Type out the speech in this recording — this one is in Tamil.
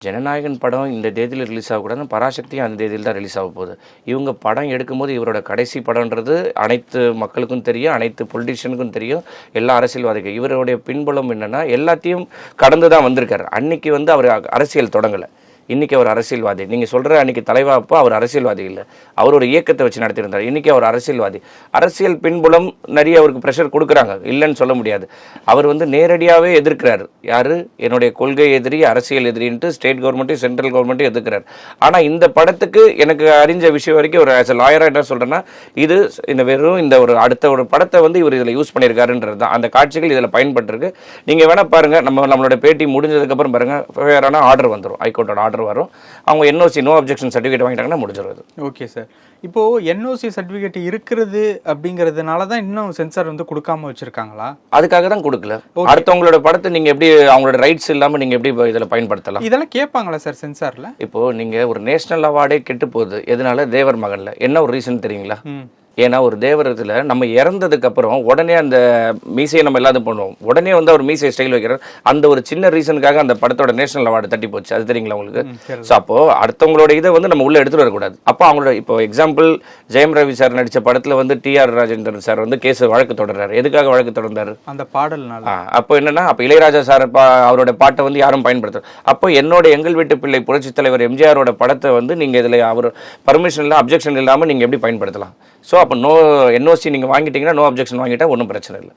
ஜனநாயகன் படம் இந்த தேதியில் ரிலீஸ் ஆகக்கூடாது, பராசக்தியும் அந்த தேதியில் தான் ரிலீஸ் ஆக போகுது. இவங்க படம் எடுக்கும்போது இவரோட கடைசி படம்ன்றது அனைத்து மக்களுக்கும் தெரியும், அனைத்து பொலிட்டிஷியனுக்கும் தெரியும், எல்லா அரசியல்வாதிக்கும். இவருடைய பின்புலம் என்னென்னா எல்லாத்தையும் கடந்து தான் வந்திருக்காரு. அன்னைக்கு அவர் அரசியல் தொடங்கலை, இன்றைக்கி அவர் அரசியல்வாதி. நீங்கள் சொல்கிற அன்றைக்கி தலைவா அப்போ அவர் அரசியல்வாதி இல்லை, அவர் ஒரு இயக்கத்தை வச்சு நடத்தியிருந்தார். இன்றைக்கி அவர் அரசியல்வாதி. அரசியல் பின்புலம் நிறைய அவருக்கு ப்ரெஷர் கொடுக்குறாங்க, இல்லைன்னு சொல்ல முடியாது. அவர் நேரடியாகவே எதிர்க்கிறார். யார்? என்னுடைய கொள்கை எதிரி, அரசியல் எதிரின்ட்டு ஸ்டேட் கவர்மெண்ட்டையும் சென்ட்ரல் கவர்மெண்ட்டையும் எதிர்க்கிறார். ஆனால் இந்த படத்துக்கு எனக்கு அறிஞ்ச விஷயம் வரைக்கும் ஒரு ஆஸ் எ லாயராக என்ன சொல்கிறேன்னா, இது வெறும் ஒரு அடுத்த ஒரு படத்தை இவர் இதில் யூஸ் பண்ணியிருக்காருன்றது தான். அந்த காட்சிகள் இதில் பயன்பட்டுருக்கு. நீங்கள் வேணால் பாருங்கள், நம்மளோட பேட்டி முடிஞ்சதுக்கப்புறம் பாருங்கள், ஃபேவரான ஆர்டர் வந்துடும், ஹைகோர்ட்டோட ஆர்டர் வரும். அவங்க என்ஓசி நோ அப்ஜெக்ஷன் சர்டிஃபிகேட் வாங்கிட்டாங்கன்னா முடிஞ்சிருது. Okay sir. இப்போ என்ஓசி சர்டிஃபிகேட் இருக்கிறது அப்படிங்கிறதுனால தான் இன்னும் சென்சார் கொடுக்காம வச்சிருக்காங்களா? அதுக்காக தான் கொடுக்கல. அடுத்தவங்களோட படத்தை நீங்க எப்படி அவங்களோட ரைட்ஸ் இல்லாம நீங்க எப்படி இதில் பயன்படுத்தலாம்? இதெல்லாம் கேட்பாங்களா சார் சென்சார்ல? இப்போ நீங்க ஒரு நேஷனல் அவார்டே கெட்டு போகுது, எதனால? தேவர் மகன்ல. என்ன ஒரு ரீசன் தெரியுங்களா? ஏன்னா ஒரு தேவரத்தில் நம்ம இறந்ததுக்கு அப்புறம் உடனே அந்த மீசையை நம்ம எல்லாத்தையும் பண்ணுவோம், உடனே அவர் மீசையை ஸ்டைல் வைக்கிறார். அந்த ஒரு சின்ன ரீசனுக்காக அந்த படத்தோட நேஷனல் அவார்டு தட்டி போச்சு. அது தெரியுங்களா உங்களுக்கு? ஸோ அப்போ அடுத்தவங்களோட இதை நம்ம உள்ள எடுத்துட்டு வரக்கூடாது. அப்போ அவங்களோட இப்போ எக்ஸாம்பிள் ஜெயம் ரவி சார் நடித்த படத்தில் டிஆர் ராஜேந்திரன் சார் கேஸ் வழக்கு தொடர்றாரு. எதுக்காக வழக்கு தொடர்ந்தாரு? அந்த பாடல்னால. அப்போ என்னன்னா, அப்போ இளையராஜா சார் அவரோட பாட்டை யாரும் பயன்படுத்துறாரு. அப்போ என்னோட எங்கள் வீட்டு பிள்ளை புரட்சி தலைவர் எம்ஜிஆரோட படத்தை நீங்க இதில் அவர் பர்மிஷன் இல்லை, அப்ஜெக்ஷன் இல்லாமல் நீங்க எப்படி பயன்படுத்தலாம்? ஸோ அப்போ நோ என்ஓசி நீங்கள் வாங்கிட்டீங்கன்னா, நோ அப்ஜெக்ஷன் வாங்கிட்டா ஒன்றும் பிரச்சனை இல்லை.